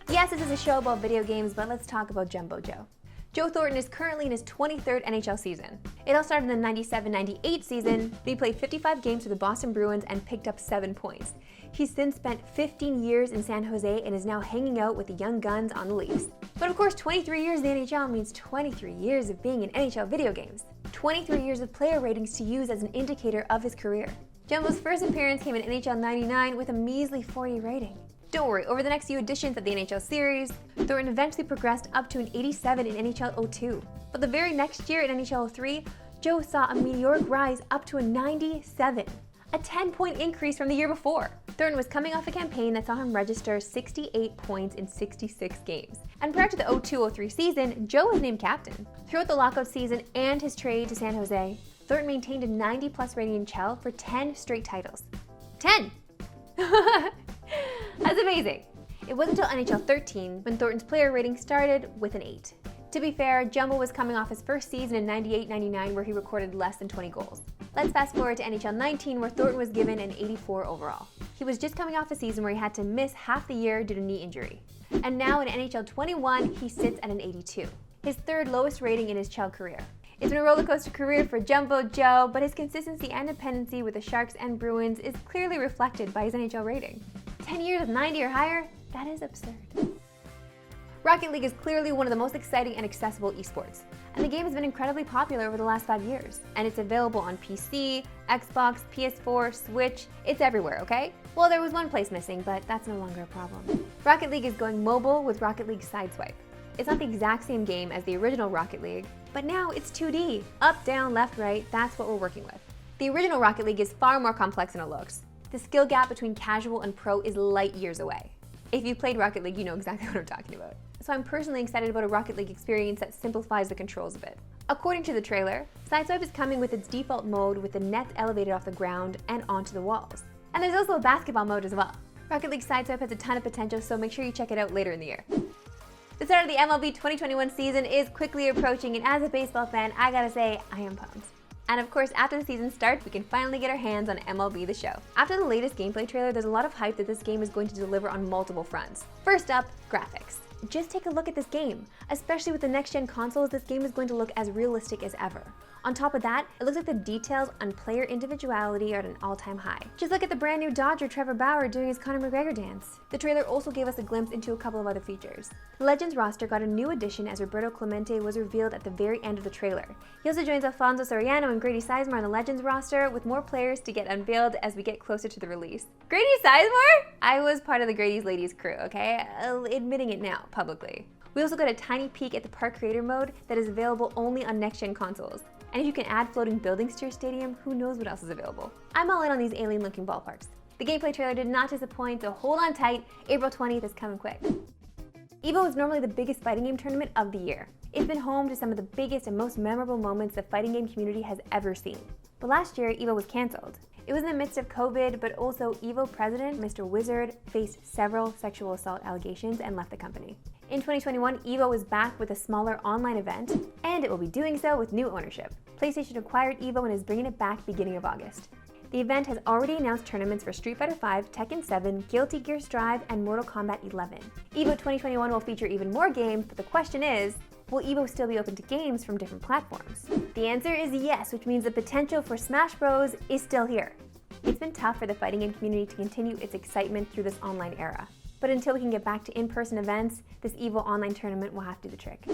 Yes, this is a show about video games, but let's talk about Jumbo Joe. Joe Thornton is currently in his 23rd NHL season. It all started in the 97-98 season. He played 55 games for the Boston Bruins and picked up 7 points. He's since spent 15 years in San Jose and is now hanging out with the young guns on the Leafs. But of course, 23 years in the NHL means 23 years of being in NHL video games. 23 years of player ratings to use as an indicator of his career. Jumbo's first appearance came in NHL 99 with a measly 40 rating. Don't worry, over the next few editions of the NHL series, Thornton eventually progressed up to an 87 in NHL 02. But the very next year in NHL 03, Joe saw a meteoric rise up to a 97, a 10-point increase from the year before. Thornton was coming off a campaign that saw him register 68 points in 66 games. And prior to the 02-03 season, Joe was named captain. Throughout the lockout season and his trade to San Jose, Thornton maintained a 90-plus rating in Chel for 10 straight titles. 10! That's amazing. It wasn't until NHL 13 when Thornton's player rating started with an 8. To be fair, Jumbo was coming off his first season in 98-99 where he recorded less than 20 goals. Let's fast forward to NHL 19 where Thornton was given an 84 overall. He was just coming off a season where he had to miss half the year due to knee injury. And now in NHL 21, he sits at an 82, his third lowest rating in his Chel career. It's been a rollercoaster career for Jumbo Joe, but his consistency and dependency with the Sharks and Bruins is clearly reflected by his NHL rating. 10 years of 90 or higher? That is absurd. Rocket League is clearly one of the most exciting and accessible esports, and the game has been incredibly popular over the last 5 years. And it's available on PC, Xbox, PS4, Switch, it's everywhere, okay? Well, there was one place missing, but that's no longer a problem. Rocket League is going mobile with Rocket League Sideswipe. It's not the exact same game as the original Rocket League, but now it's 2D. Up, down, left, right, that's what we're working with. The original Rocket League is far more complex than it looks. The skill gap between casual and pro is light years away. If you've played Rocket League, you know exactly what I'm talking about. So I'm personally excited about a Rocket League experience that simplifies the controls a bit. According to the trailer, Sideswipe is coming with its default mode with the nets elevated off the ground and onto the walls. And there's also a basketball mode as well. Rocket League Sideswipe has a ton of potential, so make sure you check it out later in the year. The start of the MLB 2021 season is quickly approaching, and as a baseball fan, I gotta say, I am pumped. And of course, after the season starts, we can finally get our hands on MLB The Show. After the latest gameplay trailer, there's a lot of hype that this game is going to deliver on multiple fronts. First up, graphics. Just take a look at this game. Especially with the next-gen consoles, this game is going to look as realistic as ever. On top of that, it looks like the details on player individuality are at an all-time high. Just look at the brand new Dodger Trevor Bauer doing his Conor McGregor dance. The trailer also gave us a glimpse into a couple of other features. The Legends roster got a new addition as Roberto Clemente was revealed at the very end of the trailer. He also joins Alfonso Soriano and Grady Sizemore on the Legends roster, with more players to get unveiled as we get closer to the release. Grady Sizemore? I was part of the Grady's Ladies crew, okay? Admitting it now, publicly. We also got a tiny peek at the Park Creator mode that is available only on next-gen consoles. And if you can add floating buildings to your stadium, who knows what else is available. I'm all in on these alien-looking ballparks. The gameplay trailer did not disappoint, so hold on tight. April 20th is coming quick. EVO is normally the biggest fighting game tournament of the year. It's been home to some of the biggest and most memorable moments the fighting game community has ever seen. But last year, EVO was canceled. It was in the midst of COVID, but also EVO president, Mr. Wizard, faced several sexual assault allegations and left the company. In 2021, EVO is back with a smaller online event, and it will be doing so with new ownership. PlayStation acquired EVO and is bringing it back beginning of August. The event has already announced tournaments for Street Fighter V, Tekken 7, Guilty Gear Strive, and Mortal Kombat 11. EVO 2021 will feature even more games, but the question is, will EVO still be open to games from different platforms? The answer is yes, which means the potential for Smash Bros. Is still here. It's been tough for the fighting game community to continue its excitement through this online era. But until we can get back to in-person events, this EVO online tournament will have to do the trick.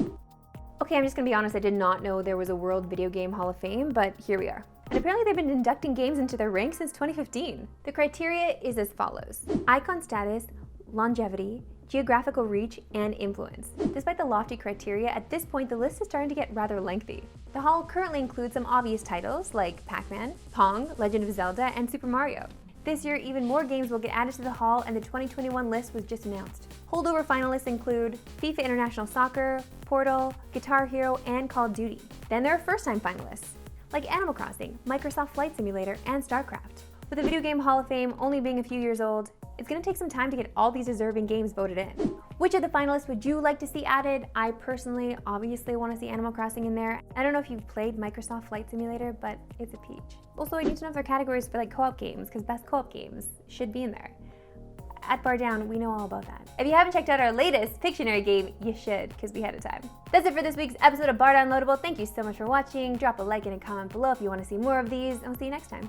Okay, I'm just gonna be honest, I did not know there was a World Video Game Hall of Fame, but here we are. And apparently they've been inducting games into their ranks since 2015. The criteria is as follows: icon status, longevity, geographical reach, and influence. Despite the lofty criteria, at this point the list is starting to get rather lengthy. The hall currently includes some obvious titles like Pac-Man, Pong, Legend of Zelda, and Super Mario. This year, even more games will get added to the hall, and the 2021 list was just announced. Holdover finalists include FIFA International Soccer, Portal, Guitar Hero, and Call of Duty. Then there are first-time finalists, like Animal Crossing, Microsoft Flight Simulator, and StarCraft. With the Video Game Hall of Fame only being a few years old, it's going to take some time to get all these deserving games voted in. Which of the finalists would you like to see added? I personally obviously want to see Animal Crossing in there. I don't know if you've played Microsoft Flight Simulator, but it's a peach. Also, I need to know if there are categories for like co-op games, because best co-op games should be in there. At Bar Down, we know all about that. If you haven't checked out our latest Pictionary game, you should, because we had a time. That's it for this week's episode of Bar Downloadable. Thank you so much for watching. Drop a like and a comment below if you want to see more of these, and we'll see you next time.